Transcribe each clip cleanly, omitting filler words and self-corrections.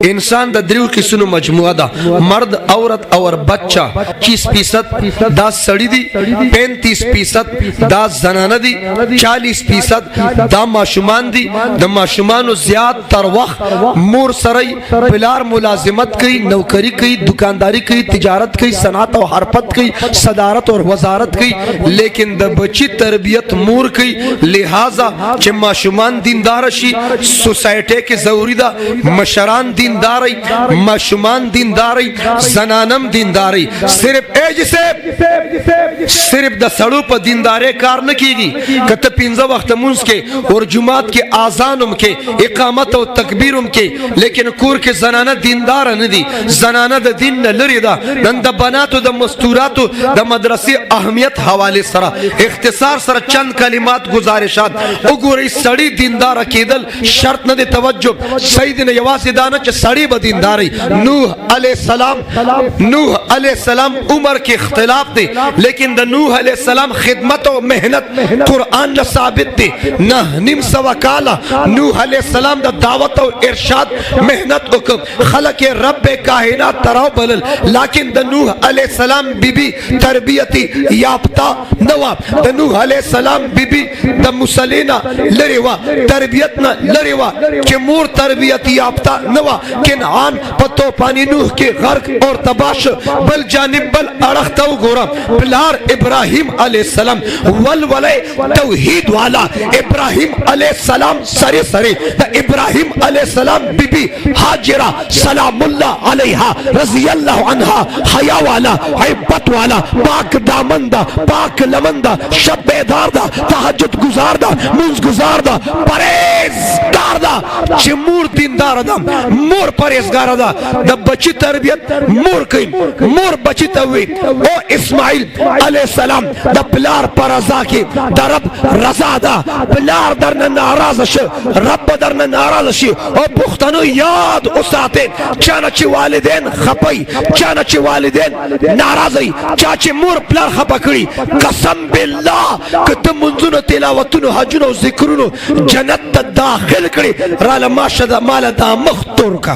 इंसान द द्रिव किस्मों मजमुआ दा मर्द औरत और बच्चा 20% दा सड़ी दी 35% दा जनाना दी 40% दा माशुमान दी द माशुमान ज्यादा तर वक्त मोर सरई पिलार मुलाजिमत की नौकरी की दुकानदारी की तिजारत की सनात और हरफत की सदारत और वजारत की लेकिन द बच्ची तरबियत मोर की लिहाजा चे माशुमान दीनदार शी सोसाइटी के जरूरी दा मशरान दीनदारी माशुमान दीनदारी जनानम दीनदारी सिर्फ एज से सिर्फ द सड़ों पर दीनदारे कार न कीगी कत पिंजा वक्त मुंस के और जुमात के आजानुम के इकामत और तकबीरुम के लेकिन कुर के जनाना दीनदार न दी जनाना द दिन न लरी दा नन द बनातो द मस्तूरातो द मदरसे अहमियत हवाले सरा इख्तिसार सर चंद कलिमात गुजारिशात उगुर सड़ी दीनदार अकीदल शर्त न दे तवज्जो सईद ने यवासी दाना च सड़ी बदीनदारी नूह अलैहिस्सलाम उमर के इख्तिलाफ थे लेकिन द नूह अलैहिस्सलाम खिदमत और मेहनत कुरान न साबित थे न निम सवा काला नूह अलैहिस्सलाम द दावत और इरशाद मेहनत हुक्म खलक रब कायनात तराव बलल लेकिन द नूह अलैहिस्सलाम बीबी तरबियती याफ्ता नवा द नूह अलैहिस्सलाम बीबी द मुसलिना लरेवा तरबियत न लरेवा के मोर तरबियत याफ्ता नवा किनान पतो पानी नूह के गर्क और तबाश बल जानिब बल अड़खता गोरा पिलार इब्राहिम अलैहिस्सलाम वल वले तौहीद वाला इब्राहिम अलैहिस्सलाम सरे सरे द इब्राहिम अलैहिस्सलाम बीबी हाजिरा सलामुल्लाह अलैहा रज़ियल्लाहु अन्हा हया वाला इब्बत वाला पाक दामंदा पाक लमंदा शब बेदार दा तहज्जुद गुजार दा मुंज गुजार दा परहेजगार दा चिमूर दीनदार दा मोर परहेजगार दा द बच्ची तरबियत मोर कई मोर बच्ची तवी ओ इस्माइल अलैहिस्सलाम द पिलार पर रजा की द रब रजा दा पिलार दर नाराज श रब दर नाराज श ओ पुख्तनो याद उसाते चानच वालिदैन खपई चानच वालिदैन नाराजई चाचे मोर पिलार खपकड़ी कसम बिल्लाह कत मुंजुन तिलावतुन हजुन जिक्रुन जन्नत दाखिल कड़ी राल माशदा माल दा मख्तुर का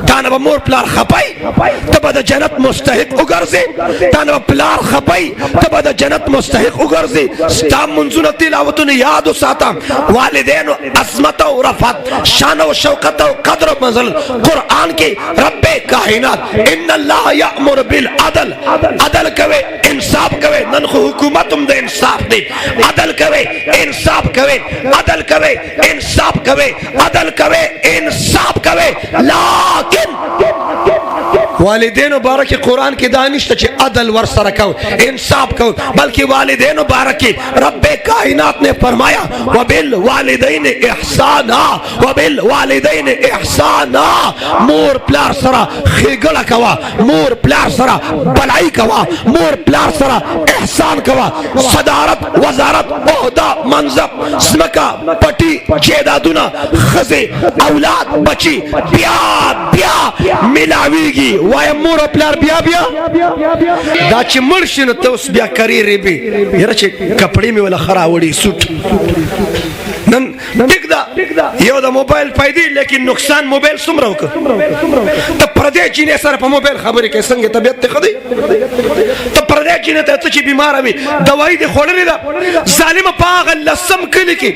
ताना मोर पिलार खपई तब द जन्नत मुस्तहिक उगरजे ताना पिलार खपई तब द जन्नत मुस्तहिक उगरजे स्ता मुंजुन तिलावतुन याद साता वालिदैन अज़मत और रफत शान और शौकत और कद्र मंजिल कुरान के रब्बे कायनात इन्नल्लाह यअमुर बिल अदल अदल कवे इंसाफ कवे ननखु हुकूमतुम दे इंसाफ दे अदल कवे इंसाफ कवे अदल कवे इंसाफ कवे अदल कवे इंसाफ कवे लेकिन वालिदैन बारक कुरान की दानिश चे अदल वर सरकाओ इंसाफ कहो बल्कि वालिदैन बारक रब्बे कायनात ने फरमाया वबिल वालिदैन इहसाना वबिल वालिदैन इहसाना मोर प्यार सरा खिगड़ा कवा मोर प्यार सरा भलाई कवा मोर प्यार सरा एहसान कवा सदारत वजारत ओहदा मंजब स्मका पटी जेदादुना खजे औलाद बची ब्या ब्या मिलावीगी वाय मोर प्यार ब्या ब्या दाच मर्शन तोस ब्या करी रे बे यरचे कपड़े में वाला खरावड़ी सूट नन टिकदा यो दा मोबाइल फायदे लेकिन नुकसान मोबाइल सुमरो क त प्रदेश जी ने सर पे मोबाइल खबर के संग तबियत ते खदी त प्रदेश जी ने त ची बीमार अभी दवाई दे खोलने दा जालिम पागल लसम कली की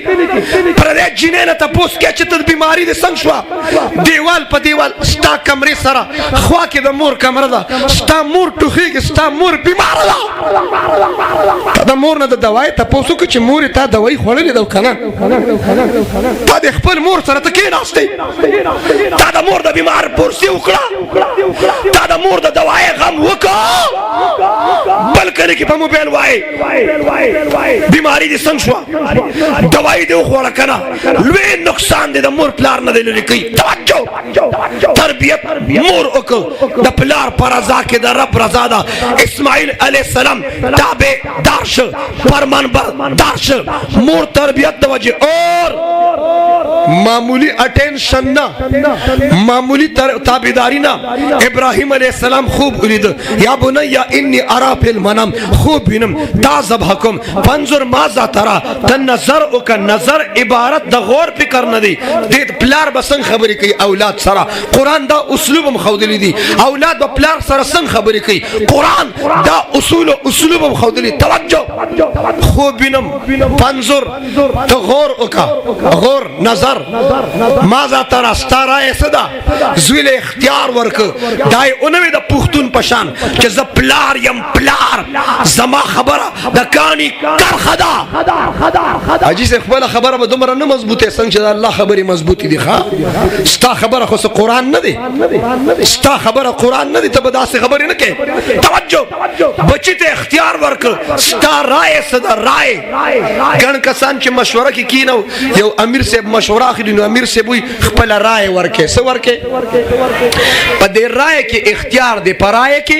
प्रदेश जी ने त पोस के चित बीमारी दे संग शवा दीवाल प दीवाल स्टा कमरे सरा खवा के द मोर कमरा दा स्टा मोर टुखी के स्टा मोर बीमार दा त मोर न द दवाई त पोसु के ची मोर ता दवाई खोलने दा खाना تا د خپل مور سره ته کېناستې تا د مور د بیمار پرسي وکړه تا د مور د دوايي غم وکړه بل کله کې په موبایل وای بیماری دې څنګه شوه دوايي دې وخوړه کنه لوی نقصان دې د مور پلار نه دی لري کوي توجه تربیت مور وکړه د پلار پر رضا کې د رب رضا ده اسماعیل علیه السلام تابع دار شو فرمان بردار شو مور تربیت د وجه اور मामूली अटेंशन ना, मामूली ताबेदारी ना। इब्राहिम अलैहिस्सलाम खूब उलिद, या बुनय्या इन्नी अरा फिल मनम, खूब बिनम ताज़बहकुम फंजुर माज़ा तरा। तनज़र उका नज़र इबारत द गौर फिकर न दी दे प्लार बसंग खबरी की औलाद सरा। कुरान दा उस्लूब हम खौदली दी, औलाद ब प्लार सरा संग खबरी की। कुरान दा उस्लूब हम खौदली। तवज्जो खूब बिनम फंजुर तो गौर उका, गौर नजर माज़ा तरा स्तारा ऐसदा ज़ुल इख्तियार वर्क दाई उनवे द पुख्तून पशान के ज प्लार यम प्लार जमा खबरा द कानी कर खदा अजी से खबला खबरा ब दुमरा न मजबूत है संग अल्लाह खबरी मजबूती दिखा। स्ता खबरा खो कुरान न दे, स्ता खबरा कुरान न दे तब दा से खबरी न के। तवज्जो बची ते इख्तियार वर्क स्ता राय सदा राय गण कसान के मशवरा की नो यो अमीर से मशवरा खिदिन अमीर से बुई खपला राय वर्के से वर्के पदे राय के इख्तियार दे पराए की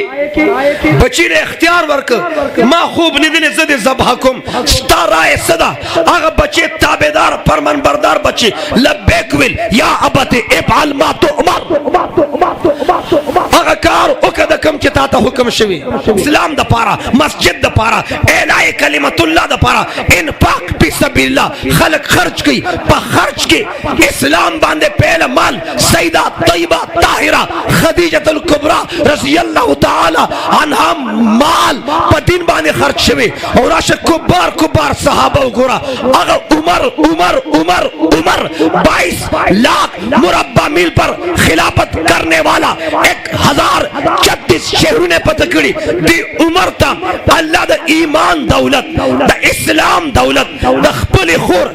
बची रे इख्तियार वर्क मा खूब निदने जदे ज़बहकुम स्ता राय सदा आगा बचे ताबेदार फरमान बरदार बचे लब्बैक विल या अबते इफअल मा तुअमर आगा कार ओकद कम के ताता हुक्म शवी इस्लाम द पारा मस्जिद द पारा एलाए कलिमतुल्लाह द पारा इन पाक फी सबीलिल्लाह खलक खर्च की प खर्च के इस्लाम बांधे पहला माल सईदा तय्यबा ताहिरा खदीजतुल कुबरा रज़ियल्लाहु ताला अन्हा माल पदीन बांधे खर्च शवी और आश कुबार कुबार सहाबा गोरा अगर उमर उमर उमर उमर 22 लाख मुरब्बा मील पर खिलाफत करने वाला 1036 शहरों ने पतकड़ी दी उमर ता अल्लाह द ईमान दौलत द इस्लाम दौलत द खपली खोर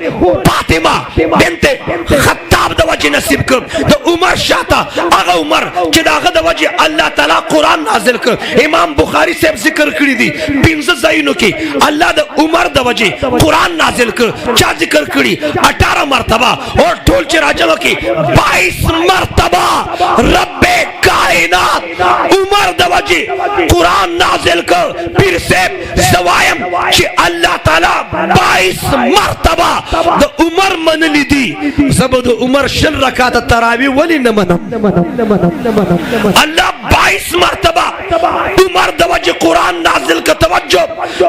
फातिमा बिनते खत्ताब द वजह नसीब कर द उमर शाता आगा उमर के दागा द वजह अल्लाह ताला कुरान नाजिल कर। इमाम बुखारी से जिक्र करी दी 15 ज़ाइनों की अल्लाह द उमर द वजह कुरान नाजिल कर क्या जिक्र करी 18 मर्तबा और टोल चिराजों की 22 मर्तबा रब्बे कायनात उमर द वजह कुरान नाजिल कर फिर से ज़वायम कि अल्लाह ताला 22 मर्तबा द उमर मन ली दी ज़बद उमर शल रकात तरावी वली न मनम अल्लाह 22 मर्तबा उमर द वजह कुरान नाजिल का तवज्जो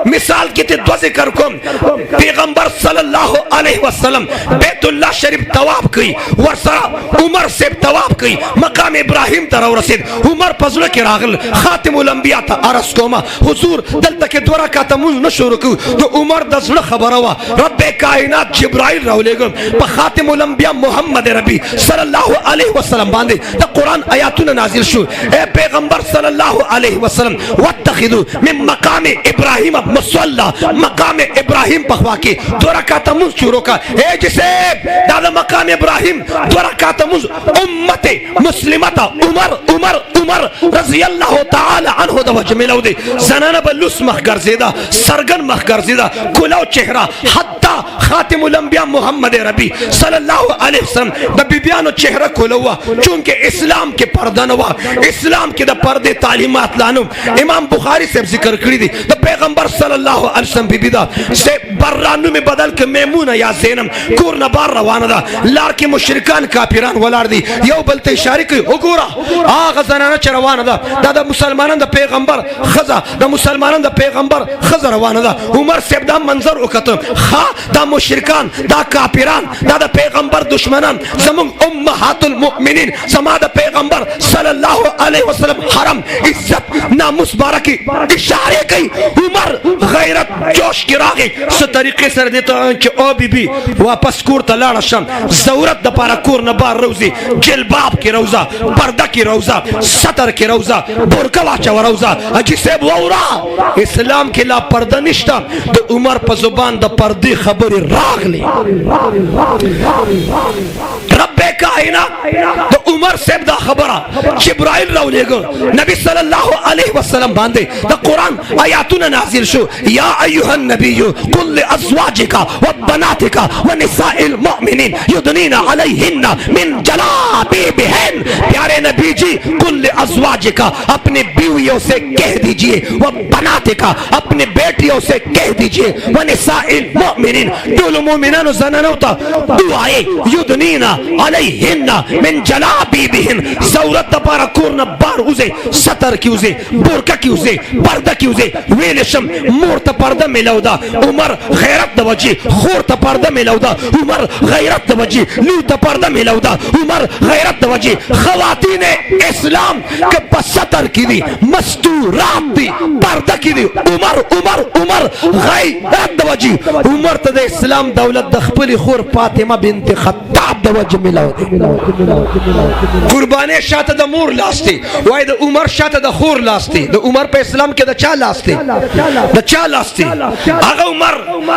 मिसाल की दो जिक्र को पैगंबर सल्लल्लाहु अलैहि वसल्लम बैतुल्लाह शरीफ तवाफ की वरसरा उमर से तवाफ की मकाम इब्राहिम तरह रसीद उमर फजल के रागल खातिमुल अंबिया ता अरस कोमा हुजूर दल तक दोरा का तमुज न शुरू को तो उमर दजल खबर हुआ रब्बे कायनात जिब्राइल रावलेगो प खातिमुल अंबिया मोहम्मद रबी सल्लल्लाहु अलैहि वसल्लम बांधे द कुरान आयातुन नाजिल शु ए पैगंबर सल्लल्लाहु अलैहि वसल्लम वत्तखिदु मिन मकाम इब्राहिम मुसल्ला मकाम इब्राहिम पखवा के दोरा का तमुज शुरू का ए जिसे दादा मकाम इब्राहिम दोरा का तमुज उम्मते मुस्लिमता उमर उमर उमर रज़ियल्लाहु ताला अन्हु द वजमिलो दे जनाना बलुस मख गर्जेदा सरगन मख गर्जेदा कुलाव चेहरा हत्ता खातिमुल अंबिया मोहम्मद रबी सल्लल्लाहु अलैहि वसल्लम द बिबियानो चेहरा खुलवा चूंकि इस्लाम के पर्दा हुआ इस्लाम के द पर्दे तालीमात लानो इमाम बुखारी से जिक्र करी दी द पैगंबर सल्लल्लाहु अलैहि वसल्लम बिबिदा से बर्रानु में बदल के मैमूना या ज़ैनब कोर नबार रवाना दा लार के मुशरिकान काफिरान वलार दी यो बलते इशारे के ओगोरा आ गजनाना चरवाना दा दादा मुसलमानन द पैगंबर खजा द मुसलमानन द पैगंबर खजा रवाना दा उमर से दा मंजर उकत खा दा मुशरिकान दा काफिरान दा पैगंबर दुश्मनान जमुन उम्महातुल मुमिनीन समा द पैगंबर सल्लल्लाहु अलैहि वसल्लम हरम इज्जत नामुस बारकी इशारे की उमर गैरत जोश की रागे स तरीके से देता कि ओ बीबी वापस कोर तलाड़ शम जरूरत द पारा कोर न बार रोजी जिलबाब की रोजा पर्दा की रोजा सतर की रोजा बुरका वाचा रोजा जिसे वौरा इस्लाम के ला पर्दा निष्ठा तो उमर पर जुबान द पर्दे खबर रागले रब्बे कायनात तो उमर से दा खबरा जिब्राइल रावलेगो नबी सल्लल्लाहु अलैहि वसल्लम बांधे द कुरान आयातुन नाजिल शु या अय्युहन नबिय्यु कुल लिअज़वाजिका व बनातिका व निसाइल मुमिनीन युदनीना अलैहिन्ना मिन जलाबिबिहिन प्यारे नबी जी कुल अज़वाजिका, अपने बीवियों से कह दीजिए, व बनातिका, अपने बेटियों से कह दीजिए, व निसाइल मुमिनीन, टोल मोमिनान ज़नाना होता दुआए युदनीना अलैहिन्ना मिन जलाबीबिहिन, ज़रूरत पर कोरना बार उसे सतर की उसे बुरका की उसे पर्दा की उसे वेलशम मोर्त पर्दा मिलाउदा उमर गैरत दवजी खोरत पर्दा मिलाउदा उमर गैरत दवजी लूत पर्दा मिलाउदा उमर गैरत दवजी खवातीन इस्लाम के बसतर की दी मस्तूरात दी पर्दा की दी उमर उमर उमर गैरत दवजी उमर तद इस्लाम दौलत दखपली खोर फातिमा बिनत खत्ताब दवजी मिलाउदा कुर्बाने शात द मूर लास्ती वाय द उमर शात द खोर लास्ती द उमर पे इस्लाम के द चा लास्ती द चा लास्ती आगा उमर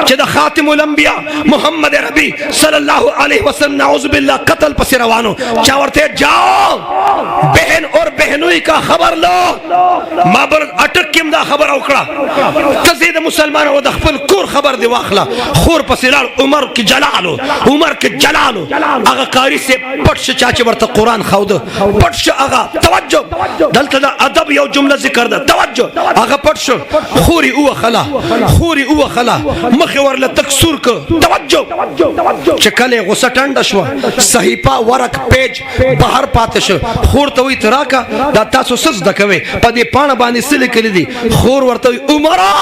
के द खातिमुल अंबिया मोहम्मद रबी सल्लल्लाहु अलैहि वसल्लम नाउज़ बिल्लाह कत्ल पर रवानो चावरते जाओ बहन और बहनोई का खबर लो माबर अटक किम दा खबर औकड़ा तजीद मुसलमान वो दखपल कोर खबर दे वाखला खोर पसिराल उमर की जलालो उमर के जलालो आगा कारी से पटश चाचे वर्त कुरान खाउद पटश आगा तवज्जो दलता दा अदब यो जुमला जिक्र दा तवज्जो आगा पटश खोरी उवा खला खोरी उवा खला मखवर ल तकसूर को तवज्जो चकले गुस्सा टंड शवा सहीपा वरक पेज बाहर पातश खोर तो इतरा का दा तासो सज दकवे पदे पाण बानी सिल कली खोर वर्त उमरा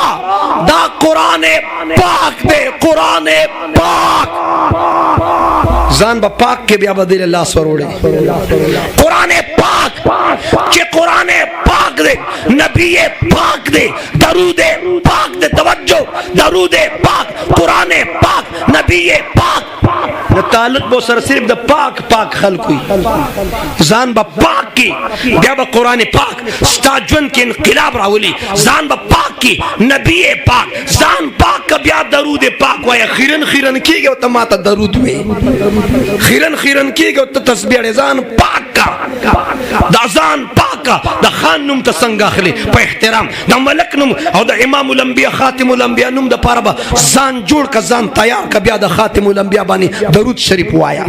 दा कुरान पाक दे कुरान पाक जान बा पाक के बिया बदले अल्लाह स्वरोड़े कुरान पाक के कुरान पाक दे नबी पाक दे दरूद पाक दे तवज्जो दरूद पाक कुरान पाक नबी पाक ताल्लुक बो सर सिर्फ द पाक पाक खल्कुई जान बा पाक की बिया बा कुरान पाक स्ताजवन के इनकलाब रावली जान बा पाक की नबी पाक जान पाक का बिया दरूद पाक वाया खिरन खिरन की गयो तमाता दरूद में खिरन खिरन की गयो त तस्बीह जान पाक का दा जान पाक का दा खान नुम त संगा खली पे एहतराम दा मलक नुम और दा इमामुल अंबिया खातिमुल अंबिया नुम दा पारबा जान जोड़ का जान तैयार का बिया दा खातिमुल अंबिया बानी दरूद शरीफ वाया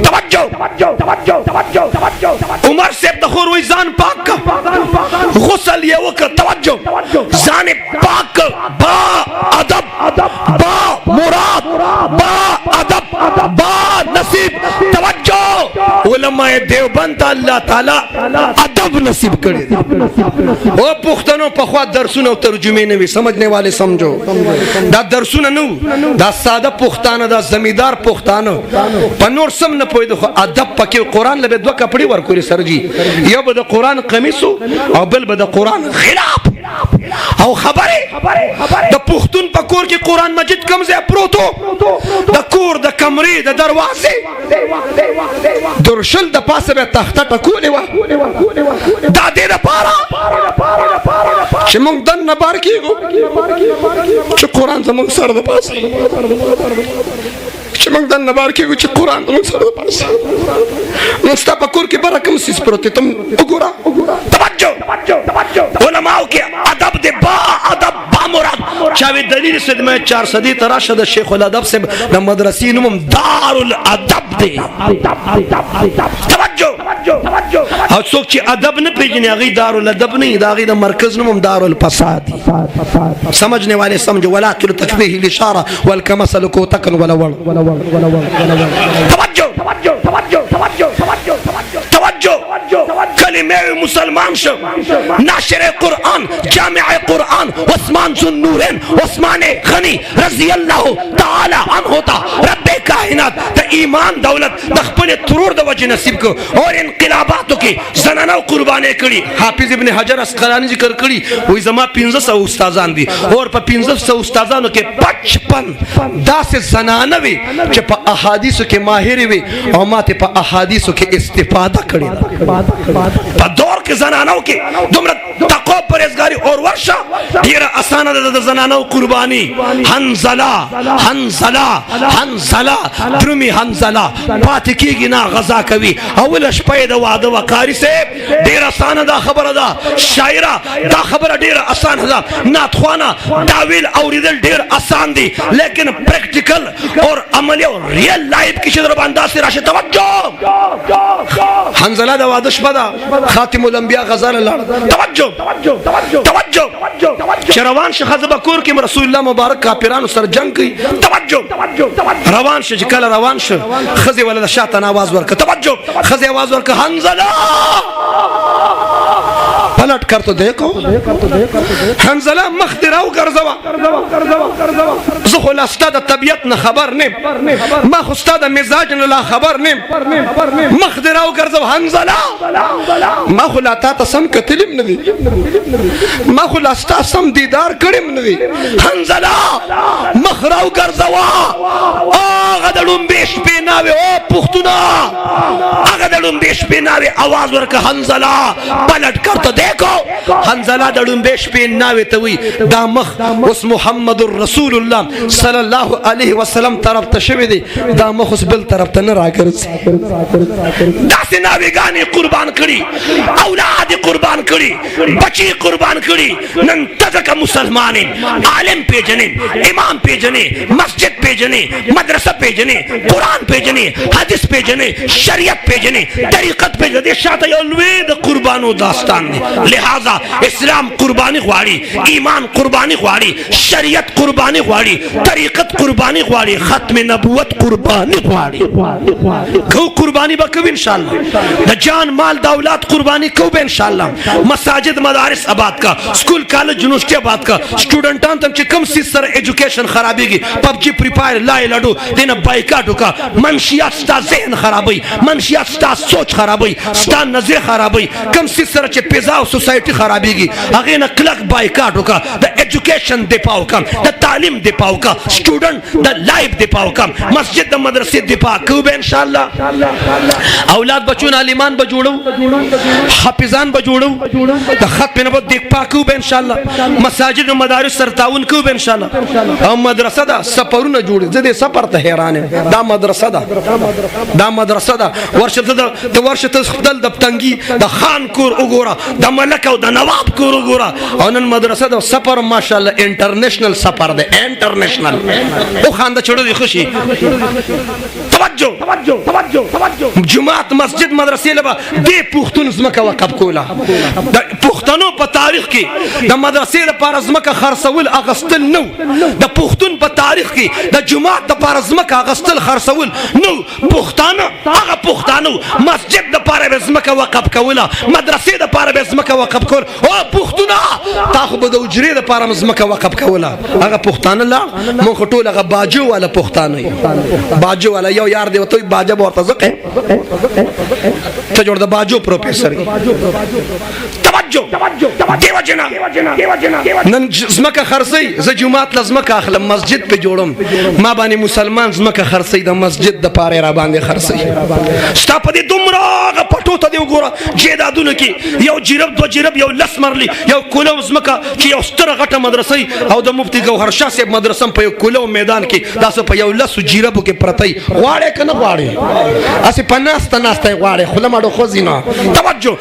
तवज्जो उमर से दखुर हुई जान पाक का गुस्ल ये वो कर तवज्जो जान पाक बा अदब बा मुराद बा अदब बा नसीब तवज्जो उलमाए देवबंद अल्लाह ताला अदब नसीब करे ओ पुख्तनो पखवा दरसुन तर्जुमे ने भी समझने वाले समझो दा दरसुन नु दा सादा पुख्ताना दा जमींदार पुख्तानो पनोर सम न पोय दो अदब पके कुरान लबे दो कपड़ी वर कोरी सरजी यो बद कुरान कमीसो और बल बद कुरान खिलाफ او خبره د پختون په کور کې قران مجید کم ځای پروتو د کور د کمرې د دروازې درشل د پاسه به تخته ټکولې و دا دې لپاره چې موږ دنه بار کېږو چې قران زموږ سره د پاسه چې موږ دنه بار کېږو چې قران زموږ سره د پاسه نو ستا په کور کې بره کوم سیس پروت تم وګوره توجه علماء کې ادب دې با ادب با مراد چاوي دلیل سید میں 400 تراشد شیخ الادب سے د مدرسې نوم دار الادب دی توجه او څوک چې ادب نه پیژني هغه دار الادب نه دا هغه د مرکز نوم دار الفساد समझने वाले समझो वला किल तकफीह इशारा वल कमसल को तकन वला वल तवज्जो कलिमे मुसलमान शो नाशर कुरान जामिअ कुरान उस्मान जुन्नूरैन उस्मान गनी रजी अल्लाह ताला अन्हु ता रब कायनात त ईमान दौलत तखपल तुरूर द वजह नसीब को और इनकलाबातों की जनाना कुर्बानी करी हाफिज इब्न हजर अस्कलानी जिक्र करी वही जमा 500 उस्तादान दी और पर 500 उस्तादानों के 55 दास जनाना भी जे पर अहादीस के माहिर भी और माते पर अहादीस के इस्तिफादा करे पर दौर के जनानों के दुमरा तको परहेजगारी और वर्षा ढेर आसान द जनानों कुर्बानी हंजला द्रुमी हंजला पातकी गिना गजा कवि अवल शपैद वाद वकारी से ढेर आसान दा खबर दा शायरा दा खबर ढेर आसान दा नाथवाना तावील औरिदल ढेर आसान दी लेकिन प्रैक्टिकल और अमली और रियल लाइफ की शदर अंदाज से राशि तवज्जो हंजला दा वादश बदा खातिमुल ټول انبیا غزا لاړ. توجه روان شه خزه بکور کې رسول الله مبارک کافرانو سره جنگ کوي. توجه روان شه چې کله روان شه خزه ولله شاته आवाज ورک. توجه خزه आवाज ورک حنزله پلٹ کر تو دیکھو. حنزله مخ دې راو ګرځوا. زه خو لا ستا د طبیعت نه خبر نیم، ما خو ستا د مزاج نه لا خبر نیم. مخ دې راو ګرځوا حنزله. ما خو لا تا ته سم کتلم نه دي، ما خو لا ستا سم دیدار کړم نه دي. حنزله مخ راو ګرځوا. هغه د لومبې شپې ناوې او پښتونه، هغه د لومبې شپې ناوې आवाज ورکه حنزله پلٹ کر تو دیکھو. حنزله د لومبې شپې ناوې ته وی دا مخ اوس محمد رسول الله صلی الله علیه وسلم طرف ته شوی دی، دا مخ اوس بل طرف ته نه راګرځي. داسې ناوېګانې قربان کړي، اولاد قربان کړي، بچي قربان کړي. نن تزکه مسلمان عالم پیژنې، امام پیژنې، مسجد پیژنې، مدرسه پیژنې، قرآن پیژنې، حدیث پیژنې، شریعت پیژنې، طریقت پیژنې. شاته یو لوی د قربانو داستان دی. لہذا اسلام قربانی غواړي، ایمان قربانی غواړي، شریعت قربانی غواړي، طریقت قربانی غواړي، ختم نبوت قربانی غواړي. کو قربانی به کوو ان شاء الله، د جان مال د اولاد قربانی کوو به ان شاء الله. مساجد مدارس آباد کا، سکول کالج یونیورسٹی آباد کا. سټوډنټان ته چې کم سیس سره ایجوکیشن خرابېږي، پبجی فری فایر لای لډو دینه بایکاټ وکا. منشیات ستا ذهن خرابوي، منشیات ستا سوچ خرابوي، ستا نظر خرابوي. کم سیس سره چې پیزا او سوسایټي خرابېږي هغه نه کلک بایکاټ وکا. د ایجوکیشن دفاع وکا، د تعلیم دفاع وکا، سټوډنټ د لایف دفاع وکا، مسجد د مدرسې دفاع کوو به ان شاء الله. اولاد بچون عالمان به جوړو، حافظان به جوړو، د ختم نبوت دفاع کوو به ان شاء الله. مساجد او مدارس سره تعاون کوو به ان شاء الله. او مدرسه دا سفرونه جوړي. زه دې سفر ته حیران یم. دا مدرسه ده، دا مدرسه ده. ورشه ته ورشه ته خپل د پتنګي د خان کور وګوره، د ملک او د نواب کور وګوره. او نن مدرسه د سفر ماشاءالله انټرنیشنل سفر ده، انټرنیشنل. او خان د چړو دي خوشي. توجه جماعت مسجد مدرسې لبا دې پښتون زمکه وقف کوله. د پښتنو په تاریخ کې د مدرسې لپاره زمکه خرڅول اغستل نو. د پښتون په تاریخ کې د جماعت لپاره زمکه اغستل خرڅول نو. پښتانه هغه پښتانو مسجد لپاره زمکه وقف کوله، مدرسې لپاره به زمکه وقف کول. او پښتونه تا خو به د اجرې لپاره زمکه وقف کوله. هغه پښتانه لا مونږ ټول هغه باجو والا پښتانه، باجو والا یو یار دی وته باجا ورته زقه ته جوړ د باجو پروفیسور. توجه دیو جنا نن زمکه خرڅي. زه جمعات لزمکه اخلم، مسجد په جوړم. ما باندې مسلمان زمکه خرڅي د مسجد د پاره را باندې خرڅي. ستا په دې دومره پټو ته دی وګوره جیدادونه کې یو جیرب دو جیرب یو لس مرلی یو کولو زمکه چې یو ستره غټه مدرسې او د مفتی ګوهر شاه صاحب مدرسه په یو کولو میدان کې تاسو په یو لس جیربو کې پرتای غواړي کنه غواړي اسی پناست ناسته غواړي خلماړو خو زینا. توجه